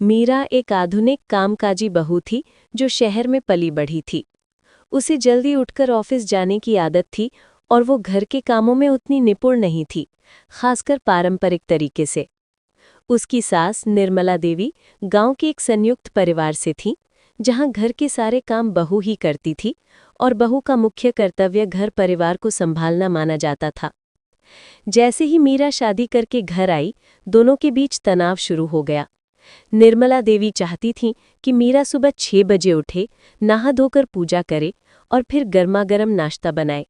मीरा एक आधुनिक कामकाजी बहू थी जो शहर में पली बढ़ी थी। उसे जल्दी उठकर ऑफिस जाने की आदत थी और वो घर के कामों में उतनी निपुण नहीं थी, खासकर पारंपरिक तरीके से। उसकी सास निर्मला देवी गांव के एक संयुक्त परिवार से थी, जहां घर के सारे काम बहू ही करती थी और बहू का मुख्य कर्तव्य घर परिवार को संभालना माना जाता था। जैसे ही मीरा शादी करके घर आई, दोनों के बीच तनाव शुरू हो गया। निर्मला देवी चाहती थीं कि मीरा सुबह 6 बजे उठे, नहा धोकर पूजा करे और फिर गर्मा-गर्म नाश्ता बनाए।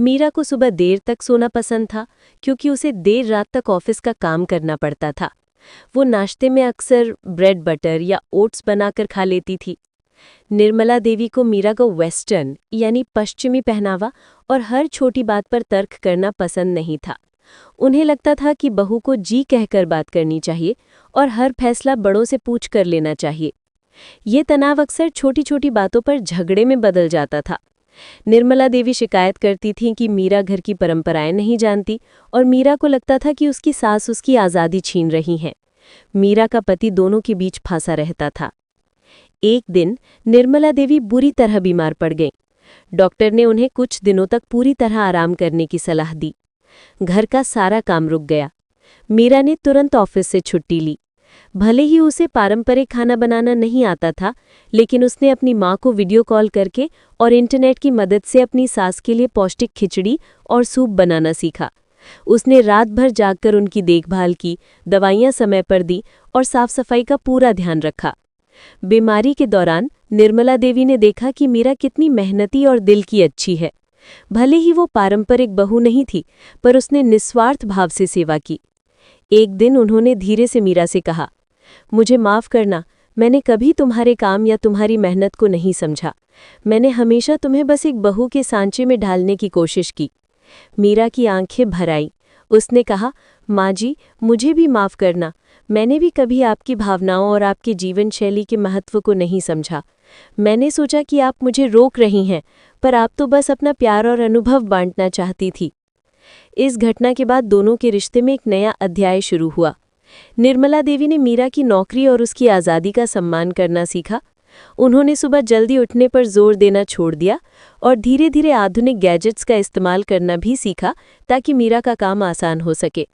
मीरा को सुबह देर तक सोना पसंद था, क्योंकि उसे देर रात तक ऑफिस का काम करना पड़ता था। वो नाश्ते में अक्सर ब्रेड बटर या ओट्स बनाकर खा लेती थी। निर्मला देवी को मीरा को वेस्टर्न यानी पश्चिमी पहनावा और हर छोटी बात पर तर्क करना पसंद नहीं था। उन्हें लगता था कि बहू को जी कहकर बात करनी चाहिए और हर फैसला बड़ों से पूछ कर लेना चाहिए। ये तनाव अक्सर छोटी छोटी बातों पर झगड़े में बदल जाता था। निर्मला देवी शिकायत करती थीं कि मीरा घर की परंपराएं नहीं जानती और मीरा को लगता था कि उसकी सास उसकी आज़ादी छीन रही हैं। मीरा का पति दोनों के बीच फंसा रहता था। एक दिन निर्मला देवी बुरी तरह बीमार पड़ गईं। डॉक्टर ने उन्हें कुछ दिनों तक पूरी तरह आराम करने की सलाह दी। घर का सारा काम रुक गया। मीरा ने तुरंत ऑफिस से छुट्टी ली। भले ही उसे पारंपरिक खाना बनाना नहीं आता था, लेकिन उसने अपनी माँ को वीडियो कॉल करके और इंटरनेट की मदद से अपनी सास के लिए पौष्टिक खिचड़ी और सूप बनाना सीखा। उसने रात भर जागकर उनकी देखभाल की, दवाइयाँ समय पर दी और साफ सफाई का पूरा ध्यान रखा। बीमारी के दौरान निर्मला देवी ने देखा कि मीरा कितनी मेहनती और दिल की अच्छी है। भले ही वो पारंपरिक बहू नहीं थी, पर उसने निस्वार्थ भाव से सेवा की। एक दिन उन्होंने धीरे से मीरा से कहा, मुझे माफ़ करना, मैंने कभी तुम्हारे काम या तुम्हारी मेहनत को नहीं समझा। मैंने हमेशा तुम्हें बस एक बहू के सांचे में ढालने की कोशिश की। मीरा की आंखें भर आईं। उसने कहा, माँ जी, मुझे भी माफ़ करना। मैंने भी कभी आपकी भावनाओं और आपके जीवन शैली के महत्व को नहीं समझा। मैंने सोचा कि आप मुझे रोक रही हैं, पर आप तो बस अपना प्यार और अनुभव बांटना चाहती थी। इस घटना के बाद दोनों के रिश्ते में एक नया अध्याय शुरू हुआ। निर्मला देवी ने मीरा की नौकरी और उसकी आज़ादी का सम्मान करना सीखा। उन्होंने सुबह जल्दी उठने पर जोर देना छोड़ दिया और धीरे धीरे आधुनिक गैजेट्स का इस्तेमाल करना भी सीखा, ताकि मीरा का काम आसान हो सके।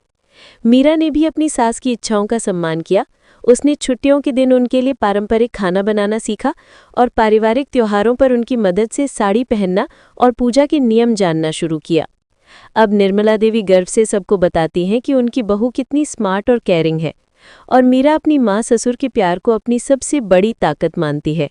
मीरा ने भी अपनी सास की इच्छाओं का सम्मान किया। उसने छुट्टियों के दिन उनके लिए पारंपरिक खाना बनाना सीखा और पारिवारिक त्योहारों पर उनकी मदद से साड़ी पहनना और पूजा के नियम जानना शुरू किया। अब निर्मला देवी गर्व से सबको बताती हैं कि उनकी बहू कितनी स्मार्ट और केयरिंग है, और मीरा अपनी माँ ससुर के प्यार को अपनी सबसे बड़ी ताकत मानती है।